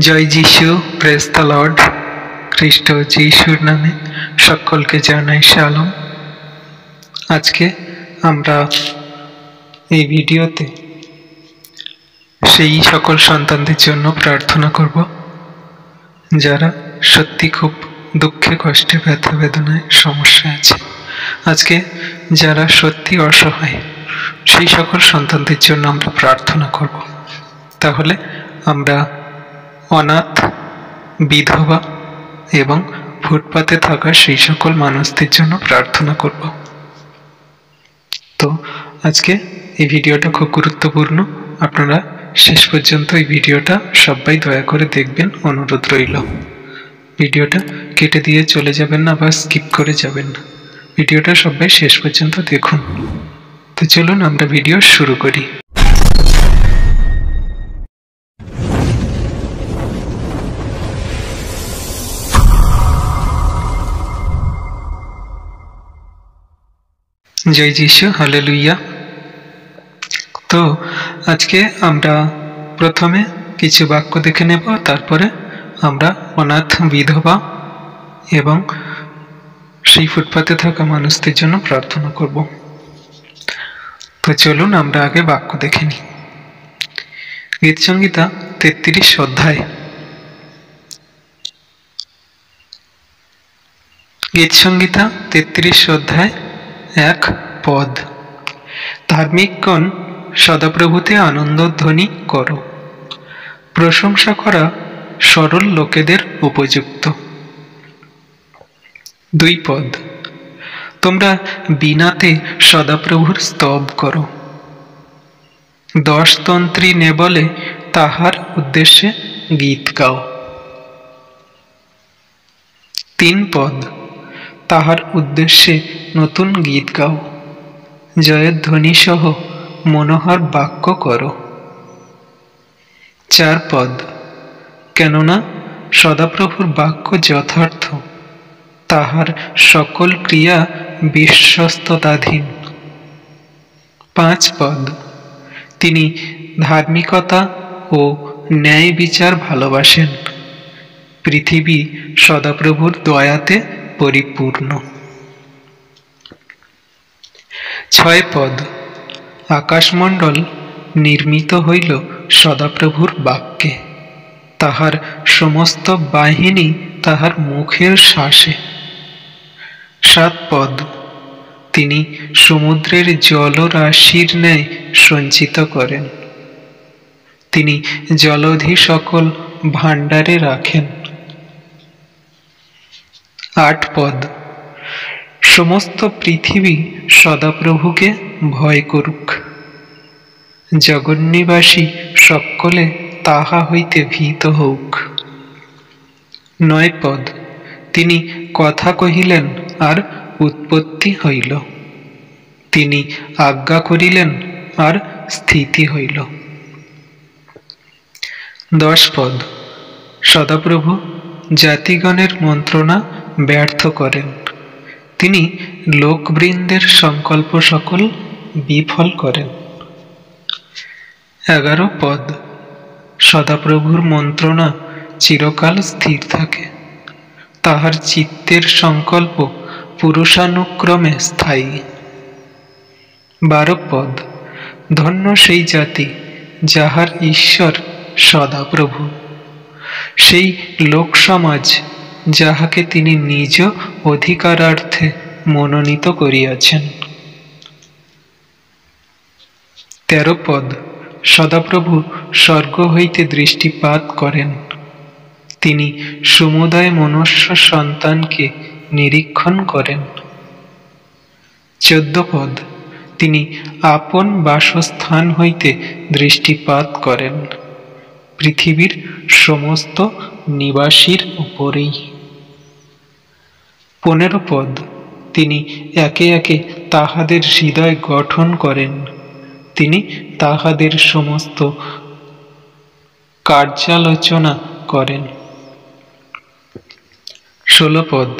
জয় যিশু, praise the Lord. খ্রিস্ট যিশুর নামে সকলকে জানাই শালম। আজকে আমরা এই ভিডিওতে সেই সকল সন্তানদের জন্য প্রার্থনা করব যারা সত্যি খুব দুঃখে কষ্টে ব্যথা বেদনায় সমস্যা আছে। আজকে যারা সত্যি অসহায় সেই সকল সন্তানদের জন্য আমরা প্রার্থনা করব। তাহলে আমরা অনাথ, বিধবা এবং ফুটপাতে থাকা সেই সকল মানুষদের জন্য প্রার্থনা করব। তো আজকে এই ভিডিওটা খুব গুরুত্বপূর্ণ। আপনারা শেষ পর্যন্ত এই ভিডিওটা সবাই দয়া করে দেখবেন, অনুরোধ রইল। ভিডিওটা কেটে দিয়ে চলে যাবেন না বা স্কিপ করে যাবেন না, ভিডিওটা সবাই শেষ পর্যন্ত দেখুন। তো চলুন আমরা ভিডিও শুরু করি। জয় যিশু, হালেলুয়া। তো আজকে আমরা প্রথমে কিছু বাক্য দেখে নেব, তারপরে আমরা অনাথ, বিধবা এবং সেই ফুটপাতে থাকা মানুষদের জন্য প্রার্থনা করব। তো চলুন আমরা আগে বাক্য দেখে নিই। গীতসংহিতা 33 অধ্যায়। গীতসংহিতা 33 অধ্যায় 1 পদ। ধার্মিকগণ সদাপ্রভুতে আনন্দধ্বনি করো, প্রশংসা করা সরল লোকেদের উপযুক্ত। 2 পদ। তোমরা বীণাতে সদাপ্রভুর স্তব করো, 10 তন্ত্রী নেবলে তাহার উদ্দেশ্যে গীত গাও। 3 পদ। তাহার উদ্দেশ্যে নতুন গীত গাও, জয়ের ধ্বনি সহ মনোহর বাক্য করো। 4 পদ। কেননা সদাপ্রভুর বাক্য যথার্থ, তাহার সকল ক্রিয়া বিশ্বস্ততাধীন। 5 পদ। তিনি ধার্মিকতা ও ন্যায় বিচার ভালোবাসেন, পৃথিবী সদাপ্রভুর দয়াতে পরিপূর্ণ। 6 পদ। আকাশমণ্ডল নির্মিত হইল সদাপ্রভুর বাক্যে, তাহার সমস্ত বাহিনী তাহার মুখের শ্বাসে। 7 পদ। তিনি সমুদ্রের জলরাশির ন্যায় সঞ্চিত করেন, তিনি জলধি সকল ভাণ্ডারে রাখেন। 8 পদ। সমস্ত পৃথিবী সদাপ্রভুকে ভয় করুক, জগন্নিবাসী সকলে তাহা হইতে ভীত হউক। 9 পদ। তিনি কথা কহিলেন আর উৎপত্তি হইল, তিনি আজ্ঞা করিলেন আর স্থিতি হইল। 10 পদ। সদাপ্রভু জাতিগণের মন্ত্রণা ব্যর্থ করেন, তিনি লোকবৃন্দের সংকল্প সকল বিফল করেন। 11 পদ। সদাপ্রভুর মন্ত্রণা চিরকাল স্থির থাকে, তাহার চিত্তের সংকল্প পুরুষানুক্রমে স্থায়ী। 12 পদ। ধন্য সেই জাতি যাহার ঈশ্বর সদাপ্রভু, সেই লোক সমাজ যাহাকে তিনি নিজ অধিকারার্থে মনোনীত করিয়াছেন। 13 পদ। সদাপ্রভু স্বর্গ হইতে দৃষ্টিপাত করেন, তিনি সমুদয় মনুষ্য সন্তানকে নিরীক্ষণ করেন। 14 পদ। তিনি আপন বাসস্থান হইতে দৃষ্টিপাত করেন, পৃথিবীর সমস্ত নিবাসীর উপরেই। 15 পদ। তিনি একে একে তাহাদের হৃদয় গঠন করেন, তিনি তাহাদের সমস্ত কার্যালোচনা করেন। 16 পদ।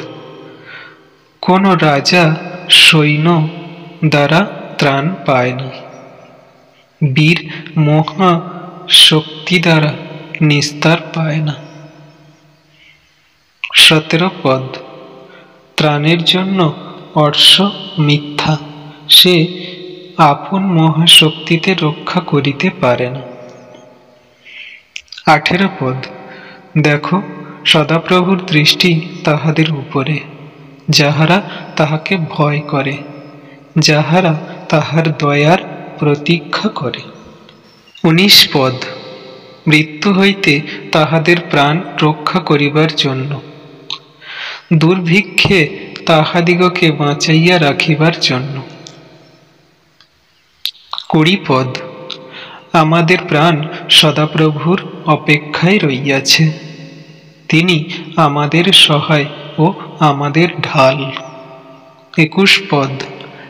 কোন রাজা সৈন্য দ্বারা ত্রাণ পায়নি, বীর মহা শক্তি দ্বারা নিস্তার পায় না। 17 পদ। ত্রাণের জন্য অর্শ মিথ্যা, সে আপন মহাশক্তিতে রক্ষা করিতে পারে না। 18 পদ। দেখো, সদাপ্রভুর দৃষ্টি তাহাদের উপরে, যাহারা তাহাকে ভয় করে, যাহারা তাহার দয়ার প্রতীক্ষা করে। 19 পদ। মৃত্যু হইতে তাহাদের প্রাণ রক্ষা করিবার জন্য, দুর্ভিক্ষে তাহাদিগকে বাঁচাইয়া রাখিবার জন্য। 20 পদ। আমাদের প্রাণ সদাপ্রভুর অপেক্ষায় রইয়াছে, তিনি আমাদের সহায় ও আমাদের ঢাল। 21 পদ।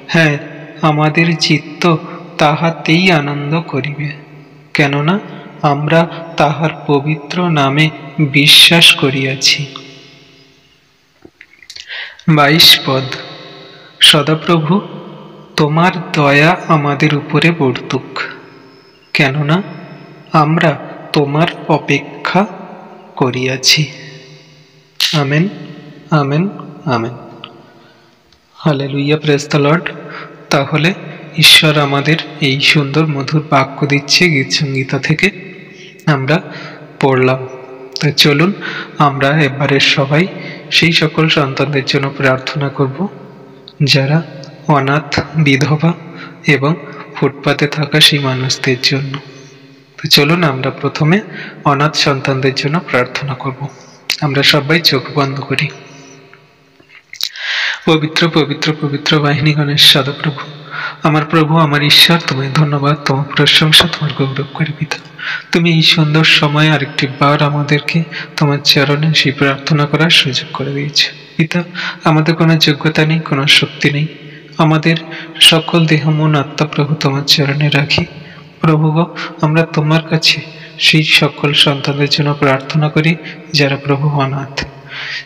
হ্যাঁ, আমাদের চিত্ত তাহাতেই আনন্দ করিবে, কেননা আমরা তাহার পবিত্র নামে বিশ্বাস করিয়াছি। 22 পদ। সদাপ্রভু, তোমার দয়া আমাদের উপরে বর্তুক, কেননা আমরা তোমার অপেক্ষা করিয়াছি। Amen, amen, amen. Hallelujah, praise the Lord. তাহলে ঈশ্বর আমাদের এই সুন্দর মধুর বাক্য দিচ্ছে গীত সংগীতা থেকে, আমরা পড়লাম। তো চলুন আমরা এবারে সবাই সেই সকল সন্তানদের জন্য প্রার্থনা করব যারা অনাথ, বিধবা এবং ফুটপাতে থাকা সেই মানুষদের জন্য। তো চলুন আমরা প্রথমে অনাথ সন্তানদের জন্য প্রার্থনা করব। আমরা সবাই চোখ বন্ধ করি। পবিত্র পবিত্র পবিত্র বাহিনীগণের সদাপ্রভু, আমার প্রভু, আমার ঈশ্বর, তোমায় ধন্যবাদ, তোমার প্রশংসা, তোমার গৌরব করি পিতা। তুমি এই সুন্দর সময় আরেকটি বার আমাদেরকে তোমার চরণে সেই প্রার্থনা করার সুযোগ করে দিয়েছে পিতা। আমাদের কোনো যোগ্যতা নেই, কোনো শক্তি নেই, আমাদের সকল দেহ মন আত্মা প্রভু তোমার চরণে রাখি। প্রভু গো, আমরা তোমার কাছে সেই সকল সন্তানদের জন্য প্রার্থনা করি যারা প্রভু অনাথ।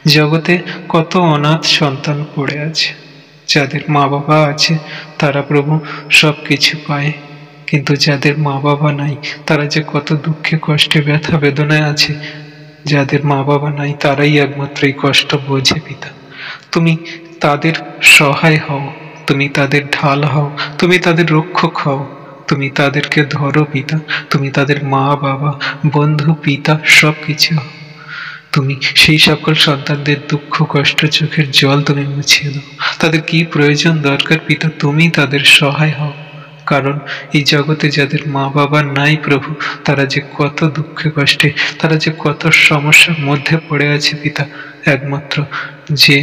জগতে কত অনাথ সন্তান পড়ে আছে, যাদের মা বাবা আছে তারা প্রভু সব কিছু পায়, কিন্তু যাদের মা বাবা নাই তারা যে কত দুঃখে কষ্টে ব্যথা বেদনায় আছে। যাদের মা বাবা নাই তারাই একমাত্র এই কষ্ট বোঝে পিতা। তুমি তাদের সহায় হও, তুমি তাদের ঢাল হও, তুমি তাদের রক্ষক হও, তুমি তাদেরকে ধরো পিতা। তুমি তাদের মা বাবা, বন্ধু, পিতা সব কিছু হও। তুমি সেই সকল সন্তানদের দুঃখ কষ্ট চোখের জল তুমি মুছিয়ে দাও। তাদের কি প্রয়োজন দরকার পিতা, তুমি তাদের সহায় হও। কারণ এই জগতে যাদের মা বাবা নাই প্রভু, তারা যে কত দুঃখে কষ্টে, তারা যে কত সমস্যার মধ্যে পড়ে আছে পিতা। একমাত্র যে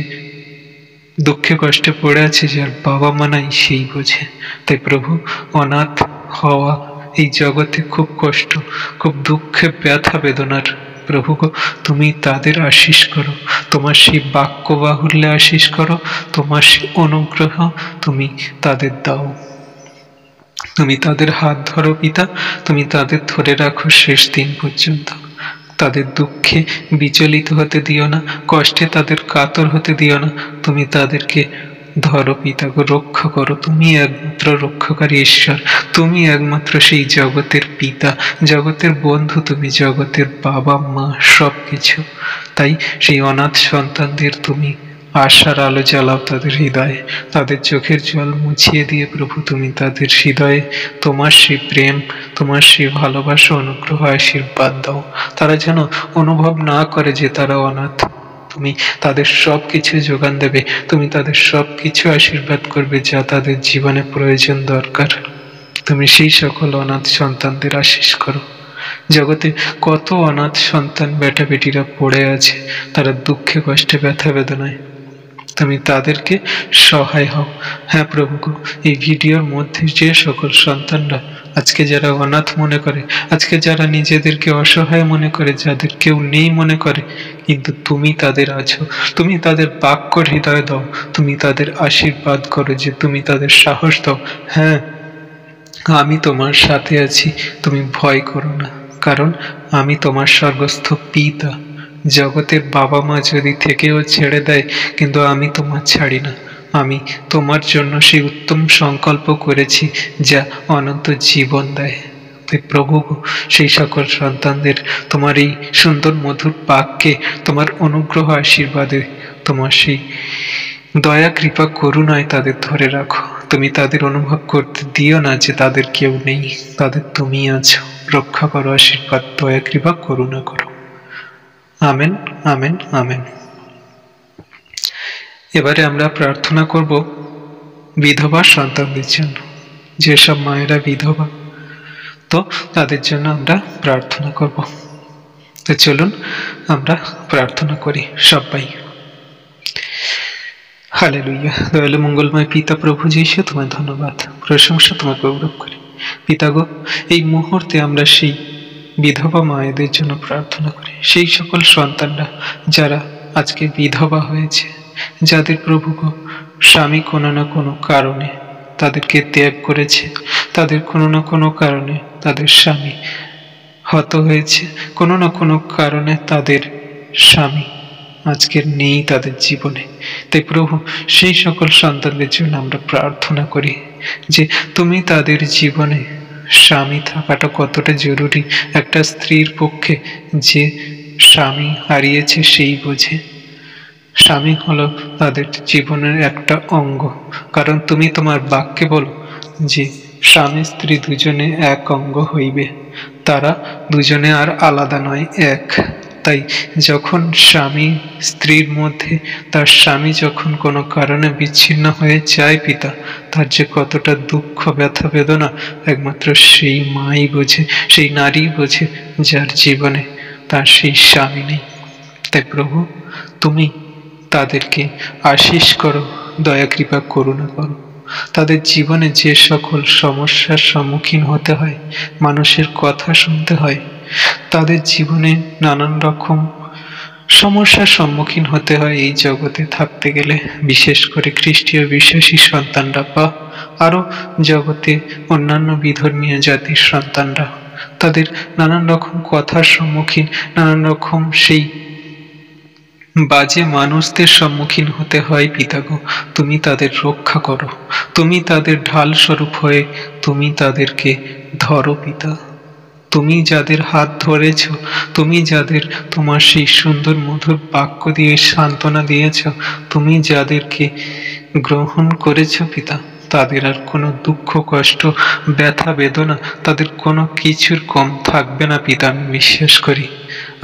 দুঃখে কষ্টে পড়ে আছে, যার বাবা মা নাই, সেই বোঝে। তাই প্রভু, অনাথ হওয়া এই জগতে খুব কষ্ট, খুব দুঃখে ব্যথা বেদনার। প্রভু গো, তুমি তাদের আশীষ করো, তোমার সেই বাক্য বাহুল্যে আশীষ করো, তোমার সেই অনুগ্রহ তুমি তাদের দাও। তুমি তাদের হাত ধরো পিতা, তুমি তাদের ধরে রাখো শেষ দিন পর্যন্ত। তাদের দুঃখে বিচলিত হতে দিও না, কষ্টে তাদের কাতর হতে দিও না। তুমি তাদেরকে ধরো পিতা গো, রক্ষা করো। তুমি একমাত্র রক্ষাকারী ঈশ্বর, তুমি একমাত্র সেই জগতের পিতা, জগতের বন্ধু, তুমি জগতের বাবা মা সব কিছু। তাই সেই অনাথ সন্তানদের তুমি আশার আলো জ্বালাও তাদের হৃদয়ে, তাদের চোখের জল মুছিয়ে দিয়ে প্রভু তুমি তাদের হৃদয়ে তোমার সেই প্রেম, তোমার সেই ভালোবাসা, অনুগ্রহ, আশীর্বাদ দাও। তারা যেন অনুভব না করে যে তারা অনাথ। তুমি তাদের সব কিছু যোগান দেবে, তুমি তাদের সব কিছু আশীর্বাদ করবে যা তাদের জীবনে প্রয়োজন দরকার। তুমি সেই সকল অনাথ সন্তানদের আশীষ করো। জগতে কত অনাথ সন্তান বেটা বেটিরা পড়ে আছে, তারা দুঃখে কষ্টে ব্যথা বেদনায়। তুমি তাদেরকে সহায় হও। হ্যাঁ প্রভু, এই ভিডিওর মধ্যে যে সকল সন্তানরা আজকে যারা অনাথ মনে করে, আজকে যারা নিজেদেরকে অসহায় মনে করে, যাদের কেউ নেই মনে করে, কিন্তু তুমি তাদের আছো, তুমি তাদের বাক্য হৃদয় দাও, তুমি তাদের আশীর্বাদ করো, যে তুমি তাদের সাহস দাও। হ্যাঁ, আমি তোমার সাথে আছি, তুমি ভয় করো না, কারণ আমি তোমার স্বর্গস্থ পিতা। জগতের বাবা মা যদি থেকেও ছেড়ে দেয়, কিন্তু আমি তোমার ছাড়ি না। আমি তোমার জন্য সেই উত্তম সংকল্প করেছি যা অনন্ত জীবন দেয়। তাই প্রভু সেই সকল সন্তানদের তোমার এই সুন্দর মধুর বাক্যে, তোমার অনুগ্রহ আশীর্বাদে, তোমার সেই দয়া কৃপা করুণায় তাদের ধরে রাখো। তুমি তাদের অনুভব করতে দিও না যে তাদের কেউ নেই, তাদের তুমি আছো। রক্ষা করো, আশীর্বাদ, দয়া কৃপা করুণা করো। Amen, amen, amen. এবারে আমরা প্রার্থনা করব বিধবা সন্তানদের জন্য। যেসব মায়েরা বিধবা, তো তাদের জন্য আমরা প্রার্থনা করব। তো চলুন আমরা প্রার্থনা করি সবাই। হালেলুয়া। দয়ালু মঙ্গলময় পিতা প্রভু যীশু, তোমায় ধন্যবাদ, প্রশংসা, তোমায় গৌরব করি। পিতা গো, এই মুহূর্তে আমরা সেই বিধবা মায়েদের জন্য প্রার্থনা করি, সেই সকল সন্তানরা যারা আজকে বিধবা হয়েছে, যাদের প্রভু গো স্বামী কোনো না কোনো কারণে তাদেরকে ত্যাগ করেছে, তাদের কোনো না কোনো কারণে তাদের স্বামী হত হয়েছে, কোনো না কোনো কারণে তাদের স্বামী আজকের নেই তাদের জীবনে। তাই প্রভু, সেই সকল সন্তানদের জন্য আমরা প্রার্থনা করি যে তুমি তাদের জীবনে, স্বামী থাকাটা কতটা জরুরি একটা স্ত্রীর পক্ষে, যে স্বামী হারিয়েছে সেই বোঝে। স্বামী হলো তাদের জীবনের একটা অঙ্গ, কারণ তুমি তোমার বাক্যে বলো যে স্বামী স্ত্রী দুজনে এক অঙ্গ হইবে, তারা দুজনে আর আলাদা নয়, এক। তাই যখন স্বামী স্ত্রীর মধ্যে তার স্বামী যখন কোনো কারণে বিচ্ছিন্ন হয়ে যায় পিতা, তার যে কতটা দুঃখ, ব্যথা, বেদনা একমাত্র সেই মাই বোঝে, সেই নারী বোঝে যার জীবনে তার সেই স্বামী নেই। তাই প্রভু, তুমি তাদেরকে আশীষ করো, দয়া কৃপা করুণা করো। তাদের জীবনে যে সকল সমস্যার সম্মুখীন হতে হয়, মানুষের কথা শুনতে হয়, তাদের জীবনে নানান রকম সমস্যার সম্মুখীন হতে হয় এই জগতে থাকতে গেলে, বিশেষ করে খ্রিস্টীয় বিশ্বাসী সন্তানরা বা আরো জগতে অন্যান্য বিধর্মীয় জাতির সন্তানরা, তাদের নানান রকম কথার সম্মুখীন, নানান রকম সেই বাজে মানুষদের সম্মুখীন হতে হয়। পিতাগো, তুমি তাদের রক্ষা করো, তুমি তাদের ঢাল স্বরূপ হয়ে তুমি তাদেরকে ধরো পিতা। তুমি যাদের হাত ধরেছ, তুমি যাদের তোমার সেই সুন্দর মধুর বাক্য দিয়ে সান্ত্বনা দিয়েছ, তুমি যাদেরকে গ্রহণ করেছ পিতা, তাদের আর কোনো দুঃখ, কষ্ট, ব্যথা, বেদনা, তাদের কোনো কিছুর কম থাকবে না পিতা, আমি বিশ্বাস করি।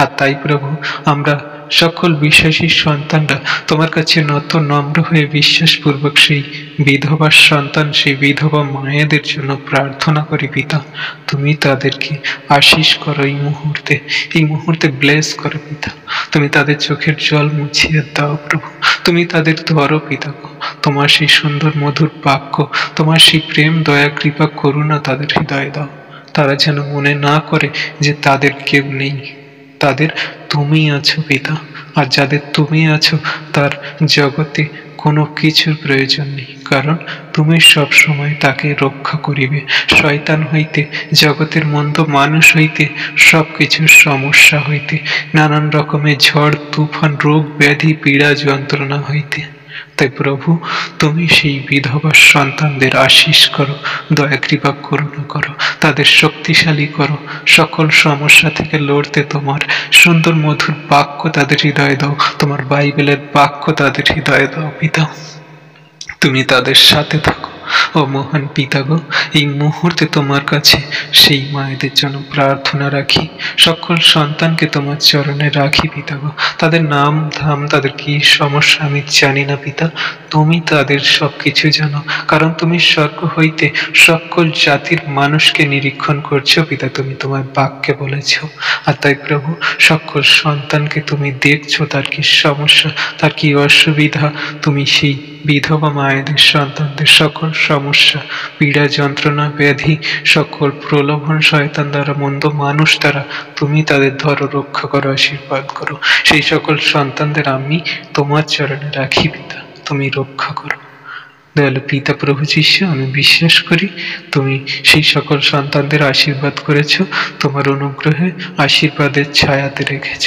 আর তাই প্রভু, আমরা সকল বিশ্বাসী সন্তানরা তোমার কাছে নত নম্র হয়ে বিশ্বাসপূর্বক সেই বিধবা সন্তান, সেই বিধবা মায়েদের জন্য প্রার্থনা করি পিতা। তুমি তাদেরকে আশীষ করো, এই মুহূর্তে ব্লেস করো পিতা। তুমি তাদের চোখের জল মুছিয়ে দাও প্রভু, তুমি তাদের ধরো পিতা। তোমার সেই সুন্দর মধুর বাক্য, তোমার সেই প্রেম, দয়া, কৃপা, করুণা তাদের হৃদয়ে দাও। তারা যেন মনে না করে যে তাদের কেউ নেই, তাদের তুমি আছো পিতা। আর যাদের তুমি আছো তার জগতে কোনো কিছুর প্রয়োজন নেই, কারণ তুমি সব সময় তাকে রক্ষা করিবে শয়তান হইতে, জগতের মন্দ মানুষ হইতে, সব কিছুর সমস্যা হইতে, নানান রকমের ঝড় তুফান, রোগ ব্যাধি, পীড়া, যন্ত্রণা হইতে। তাই প্রভু, তুমি সেই বিধবা সন্তানদের আশীষ করো, দয়া কৃপা করুণা করো, তাদের শক্তিশালী করো, সকল সমস্যা থেকে লড়তে তোমার সুন্দর মধুর বাক্য তাদের হৃদয়ে দাও, তোমার বাইবেলের বাক্য তাদের হৃদয়ে দাও পিতা। তুমি তাদের সাথে থাকো ও মহান পিতাগো। এই মুহূর্তে তোমার কাছে সেই মায়েদের জন্য প্রার্থনা রাখি, সকল সন্তানকে তোমার চরণে রাখি পিতাগো। তাদের নাম ধাম, তাদের কি সমস্যা আমি জানি না পিতা, তুমি তাদের সবকিছু জানো, কারণ তুমি স্বর্গ হইতে সকল জাতির মানুষকে নিরীক্ষণ করছো পিতা, তুমি তোমার বাক্যে বলেছ। আর তাই প্রভু, সকল সন্তানকে তুমি দেখছো, তার কি সমস্যা, তার কি অসুবিধা, তুমি সেই বিধবা মায়েদের সন্তানদের সকল সমস্যা, পীড়া, যন্ত্রণা, ব্যাধি, সকল প্রলোভন, শয়তান দ্বারা, মন্দ মানুষ দ্বারা তুমি তাদের ধরো, রক্ষা করো, আশীর্বাদ করো। সেই সকল সন্তানদের আমি তোমার চরণে রাখি পিতা, তুমি রক্ষা করো। দয়ালু পিতা প্রভু যীশু, আমি বিশ্বাস করি তুমি সেই সকল সন্তানদের আশীর্বাদ করেছ, তোমার অনুগ্রহে আশীর্বাদের ছায়াতে রেখেছ।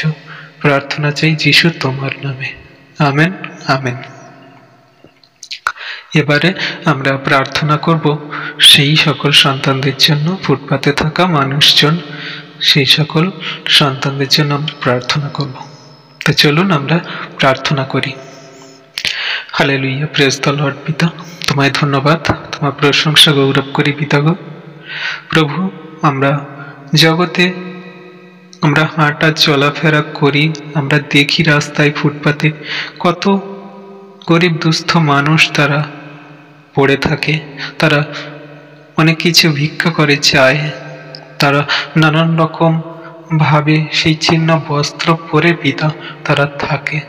প্রার্থনা চাই যিশু তোমার নামে, আমেন, আমেন। এবারে আমরা প্রার্থনা করব সেই সকল সন্তানদের জন্য, ফুটপাতে থাকা মানুষজন, সেই সকল সন্তানদের জন্য আমরা প্রার্থনা করব। তো চলুন আমরা প্রার্থনা করি। Hallelujah, praise the Lord. পিতা, তোমায় ধন্যবাদ, তোমার প্রশংসা গৌরব করি পিতা গো। প্রভু, আমরা জগতে আমরা হাঁটা চলাফেরা করি, আমরা দেখি রাস্তায় ফুটপাতে কত গরিব দুস্থ মানুষ তারা পড়ে থাকে, তারা অনেক কিছু ভিক্ষা করে চায়, তারা নানান রকম ভাবে সেই ছিন্ন বস্ত্র পরে পিতা তারা থাকে।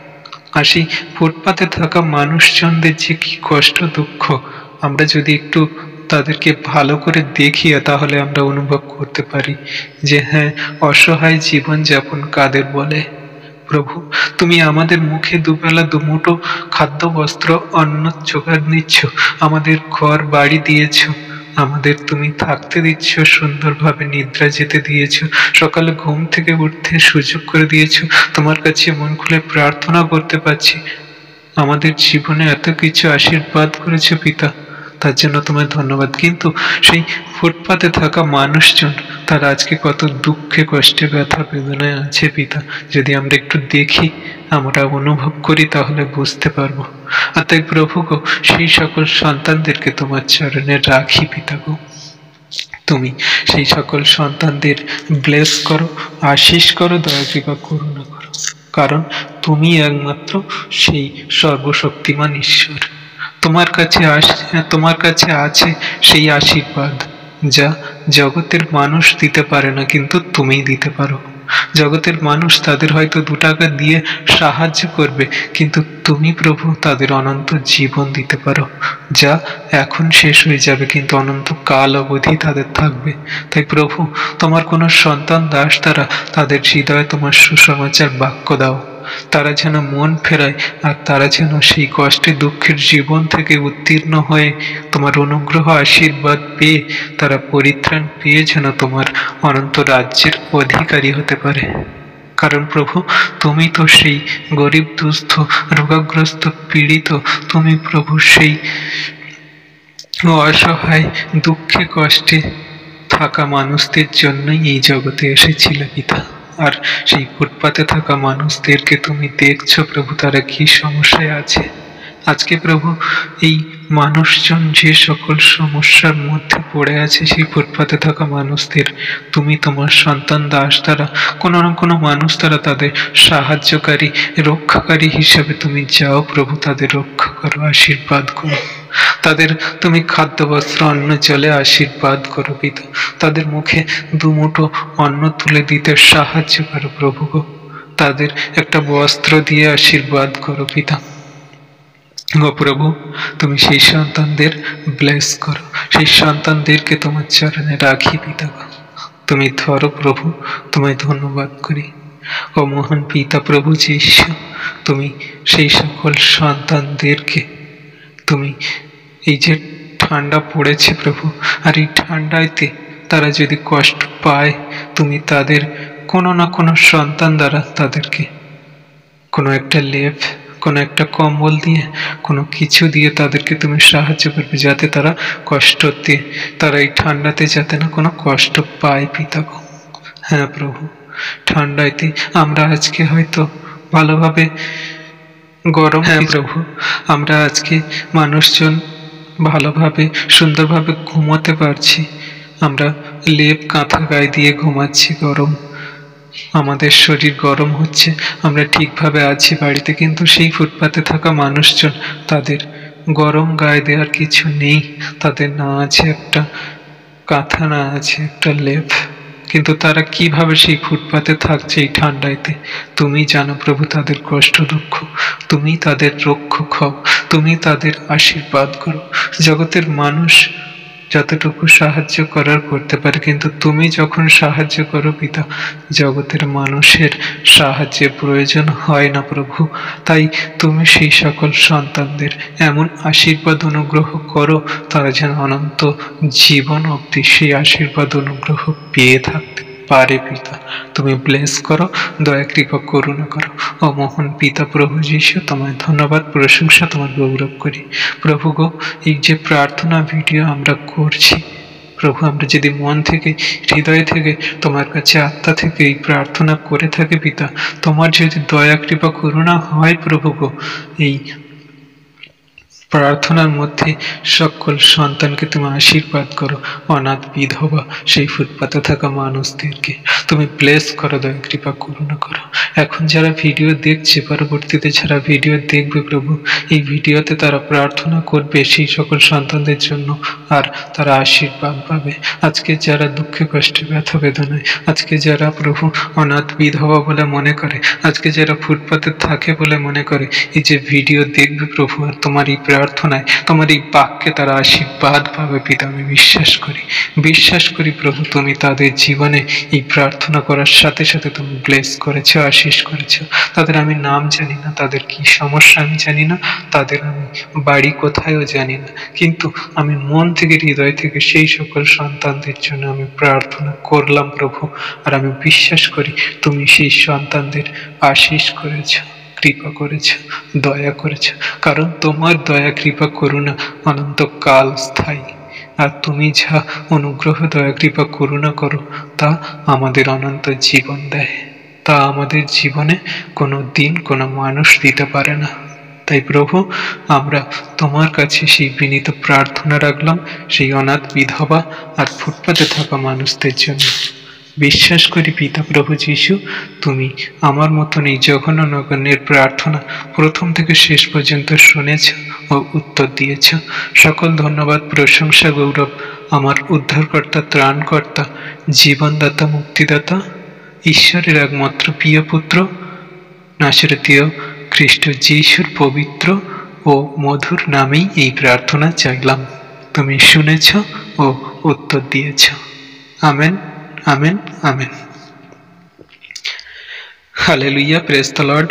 আর সেই ফুটপাতে থাকা মানুষজনদের যে কি কষ্ট দুঃখ, আমরা যদি একটু তাদেরকে ভালো করে দেখি তাহলে আমরা অনুভব করতে পারি যে হ্যাঁ, অসহায় জীবন যাপন কাদের বলে। প্রভু, তুমি আমাদের মুখে দুবেলা দুমুঠো খাদ্য বস্ত্র অন্ন জোগাড় নিচ্ছ, আমাদের ঘর বাড়ি দিয়েছ, আমাদের তুমি থাকতে দিচ্ছ, সুন্দরভাবে নিদ্রা যেতে দিয়েছ, সকালে ঘুম থেকে উঠতে সুযোগ করে দিয়েছ, তোমার কাছে মন খুলে প্রার্থনা করতে পারছি। আমাদের জীবনে এত কিছু আশীর্বাদ করেছে পিতা, তার জন্য তোমায় ধন্যবাদ। কিন্তু সেই ফুটপাতে থাকা মানুষজন তারা আজকে কত দুঃখে কষ্টে ব্যথা বেদনায় আছে পিতা, যদি আমরা একটু দেখি, আমরা অনুভব করি, তাহলে বুঝতে পারবো। আর তাই প্রভু গো, সেই সকল সন্তানদেরকে তোমার চরণে রাখি পিতা গো। তুমি সেই সকল সন্তানদের ব্লেস করো, আশীষ করো, দয়া কৃপা করুণা করো, কারণ তুমি একমাত্র সেই সর্বশক্তিমান ঈশ্বর। তোমার কাছে আছে সেই আশীর্বাদ যা জগতের মানুষ দিতে পারে না, কিন্তু তুমিই দিতে পারো। জগতের মানুষ তাদের হয়তো 2 টাকা দিয়ে সাহায্য করবে, কিন্তু তুমি প্রভু তাদের অনন্ত জীবন দিতে পারো, যা এখন শেষ হয়ে যাবে কিন্তু অনন্ত কাল অবধি তাদের থাকবে। তাই প্রভু, তোমার কোনো সন্তান দাস তারা তাদের হৃদয়ে তোমার সুসমাচার বাক্য দাও, তারা যেন মন ফেরায়, আর তারা যেন সেই কষ্টে দুঃখের জীবন থেকে উত্তীর্ণ হয়ে তোমার অনুগ্রহ আশীর্বাদ পেয়ে তারা পরিত্রাণ পেয়ে যেন তোমার অনন্ত রাজ্যের অধিকারী হতে পারে। কারণ প্রভু, তুমি তো সেই গরিব দুস্থ রোগাগ্রস্ত পীড়িত, তুমি প্রভু সেই অসহায় দুঃখে কষ্টে থাকা মানুষদের জন্যই এই জগতে এসেছিলে পিতা। আর সেই ফুটপাতে থাকা মানুষদেরকে তুমি দেখছো প্রভু, তারা কি সমস্যায় আছে। আজকে প্রভু, এই মানুষজন যে সকল সমস্যার মধ্যে পড়ে আছে, সেই ফুটপাতে থাকা মানুষদের তুমি তোমার সন্তান দাস দ্বারা কোনো না কোনো মানুষ দ্বারা তাদের সাহায্যকারী রক্ষাকারী হিসাবে তুমি যাও প্রভু, তাদের রক্ষা করো, আশীর্বাদ করো, তাদের তুমি খাদ্য বস্ত্র অন্ন জলে আশীর্বাদ করো পিতা, তাদের মুখে 2 মুঠো অন্ন তুলে দিতে সাহায্য করো প্রভু গো, তাদের একটা বস্ত্র দিয়ে আশীর্বাদ করো পিতা গো। প্রভু, তুমি সেই সন্তানদের ব্লেস করো, সেই সন্তানদেরকে তোমার চরণে রাখি পিতা গো। তুমি ধরো প্রভু, তোমায় ধন্যবাদ করি। ও মহান পিতা প্রভু যীশু, তুমি সেই সকল সন্তানদেরকে, তুমি এই যে ঠান্ডা পড়েছে প্রভু, আর এই ঠান্ডাইতে তারা যদি কষ্ট পায়, তুমি তাদের কোনো না কোনো সন্তান দ্বারা তাদেরকে কোনো একটা লেপ, কোনো একটা কম্বল দিয়ে, কোনো কিছু দিয়ে তাদেরকে তুমি সাহায্য করবে, যাতে তারা কষ্টতে, তারা এই ঠান্ডাতে যাতে না কোনো কষ্ট পায় পিতা গো। হ্যাঁ প্রভু, ঠান্ডাইতে আমরা আজকে হয়তো ভালোভাবে গরম, হ্যাঁ প্রভু, আমরা আজকে মানুষজন ভালোভাবে সুন্দরভাবে ঘুমোতে পারছি, আমরা লেপ কাঁথা গায়ে দিয়ে ঘুমাচ্ছি, গরম আমাদের শরীর গরম হচ্ছে, আমরা ঠিকভাবে আছি বাড়িতে, কিন্তু সেই ফুটপাতে থাকা মানুষজন, তাদের গরম গায়ে দেওয়ার কিছু নেই, তাদের না আছে একটা কাঁথা, না আছে একটা লেপ, কিন্তু তারা কিভাবে সেই ফুটপাতে থাকছে এই ঠান্ডাইতে। তুমি জানো প্রভু তাদের কষ্ট দুঃখ, তুমি তাদের রক্ষক হও, তুমি তাদের আশীর্বাদ করো। জগতের মানুষ যতটুকু সাহায্য করার করতে পারে, কিন্তু তুমি যখন সাহায্য করো পিতা, জগতের মানুষের সাহায্যের প্রয়োজন হয় না প্রভু। তাই তুমি সেই সকল সন্তানদের এমন আশীর্বাদ অনুগ্রহ করো, তারা যেন অনন্ত জীবন অবধি সেই আশীর্বাদ অনুগ্রহ পেয়ে থাকতে পারে পিতা। তুমি ব্লেস করো, দয়া কৃপা করুণা করো। ও মহান পিতা প্রভু যীশু, তোমায় ধন্যবাদ, প্রশংসা, তোমার গৌরব করি। প্রভু গো, এই যে প্রার্থনা ভিডিও আমরা করছি প্রভু, আমরা যদি মন থেকে, হৃদয় থেকে, তোমার কাছে আত্মা থেকে এই প্রার্থনা করে থাকি পিতা, তোমার যদি দয়া কৃপা করুণা হয় প্রভু গো, এই প্রার্থনার মধ্যে সকল সন্তানকে তুমি আশীর্বাদ করো। অনাথ, বিধবা, সেই ফুটপাতে থাকা মানুষদেরকে তুমি ব্লেস করো, দয়া কৃপা করুণা করো। এখন যারা ভিডিও দেখছে, পরবর্তীতে যারা ভিডিও দেখবে প্রভু, এই ভিডিওতে তারা প্রার্থনা করবে সেই সকল সন্তানদের জন্য, আর তারা আশীর্বাদ পাবে। আজকে যারা দুঃখে কষ্টে ব্যথা বেদনায়, আজকে যারা প্রভু অনাথ বিধবা বলে মনে করে, আজকে যারা ফুটপাতে থাকে বলে মনে করে, এই যে ভিডিও দেখবে প্রভু, আর তোমার এই প্রার্থনায়, তোমার এই বাক্যে তারা আশীর্বাদ পাবে পিতা। আমি বিশ্বাস করি প্রভু, তুমি তাদের জীবনে এই প্রার্থনা করার সাথে সাথে তুমি ব্লেস করেছো, আশীষ করেছো। তাদের আমি নাম জানি না, তাদের কি সমস্যা আমি জানি না, তাদের আমি বাড়ি কোথায়ও জানি না, কিন্তু আমি মন থেকে, হৃদয় থেকে সেই সকল সন্তানদের জন্য আমি প্রার্থনা করলাম প্রভু। আর আমি বিশ্বাস করি তুমি সেই সন্তানদের আশীষ করেছো, কৃপা করেছ, দয়া করেছ, কারণ তোমার দয়া কৃপা করুণা অনন্তকাল স্থায়ী। আর তুমি যা অনুগ্রহ দয়া কৃপা করুণা করো, তা আমাদের অনন্ত জীবন দেয়, তা আমাদের জীবনে কোনো দিন কোনো মানুষ দিতে পারে না। তাই প্রভু, আমরা তোমার কাছে সেই বিনীত প্রার্থনা রাখলাম সেই অনাথ, বিধবা আর ফুটপাতে থাকা মানুষদের জন্য। বিশ্বাস করি পিতা প্রভু যীশু, তুমি আমার মতন এই জঘন্য নগণ্যের প্রার্থনা প্রথম থেকে শেষ পর্যন্ত শুনেছ ও উত্তর দিয়েছ। সকল ধন্যবাদ, প্রশংসা, গৌরব আমার উদ্ধারকর্তা, ত্রাণকর্তা, জীবনদাতা, মুক্তিদাতা, ঈশ্বরের একমাত্র প্রিয় পুত্র নাসরতীয় খ্রিস্ট যীশুর পবিত্র ও মধুর নামেই এই প্রার্থনা চাইলাম। তুমি শুনেছ ও উত্তর দিয়েছ। Amen, amen, amen. Hallelujah, praise the Lord.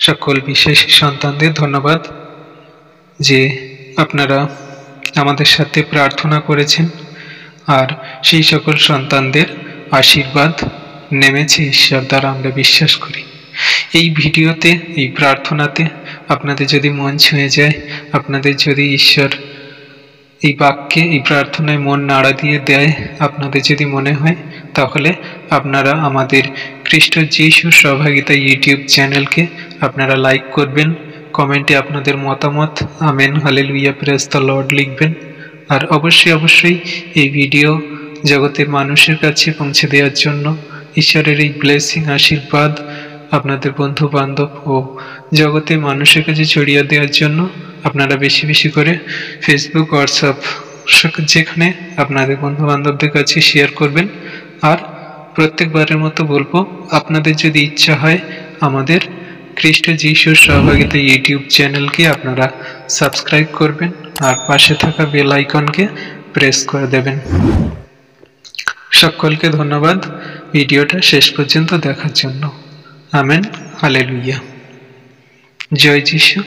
সকল বিশেষ সন্তানদের ধন্যবাদ যে আপনারা আমাদের সাথে প্রার্থনা করেছেন, আর সেই সকল সন্তানদের আশীর্বাদ নেমেছে ঈশ্বর দ্বারা, আমরা বিশ্বাস করি। এই ভিডিওতে, এই প্রার্থনাতে আপনাদের যদি মন ছুঁয়ে যায়, আপনাদের যদি ঈশ্বর এই বাক্যে, এই প্রার্থনায় মন নাড়া দিয়ে দেয়, আপনাদের যদি মনে হয়, তাহলে আপনারা আমাদের খ্রিস্ট যীশু সহভাগিতা ইউটিউব চ্যানেলকে আপনারা লাইক করবেন, কমেন্টে আপনাদের মতামত amen, hallelujah, praise the Lord লিখবেন। আর অবশ্যই এই ভিডিও জগতের মানুষের কাছে পৌঁছে দেওয়ার জন্য, ঈশ্বরের এই ব্লেসিং, আশীর্বাদ আপনাদের বন্ধু বান্ধব ও জগতের মানুষের কাছে ছড়িয়ে দেওয়ার জন্য আপনারা বেশি বেশি করে ফেসবুক, হোয়াটসঅ্যাপ, যেখানে আপনাদের বন্ধু বান্ধবদের কাছে শেয়ার করবেন। আর প্রত্যেকবারের মতো বলবো, আপনাদের যদি ইচ্ছা হয়, আমাদের খ্রিস্ট যীশুর সহভাগিতা ইউটিউব চ্যানেলকে আপনারা সাবস্ক্রাইব করবেন, আর পাশে থাকা বেল আইকনকে প্রেস করে দেবেন। সকলকে ধন্যবাদ ভিডিওটা শেষ পর্যন্ত দেখার জন্য। আমেন, হালেলুয়া, জয় যীশু।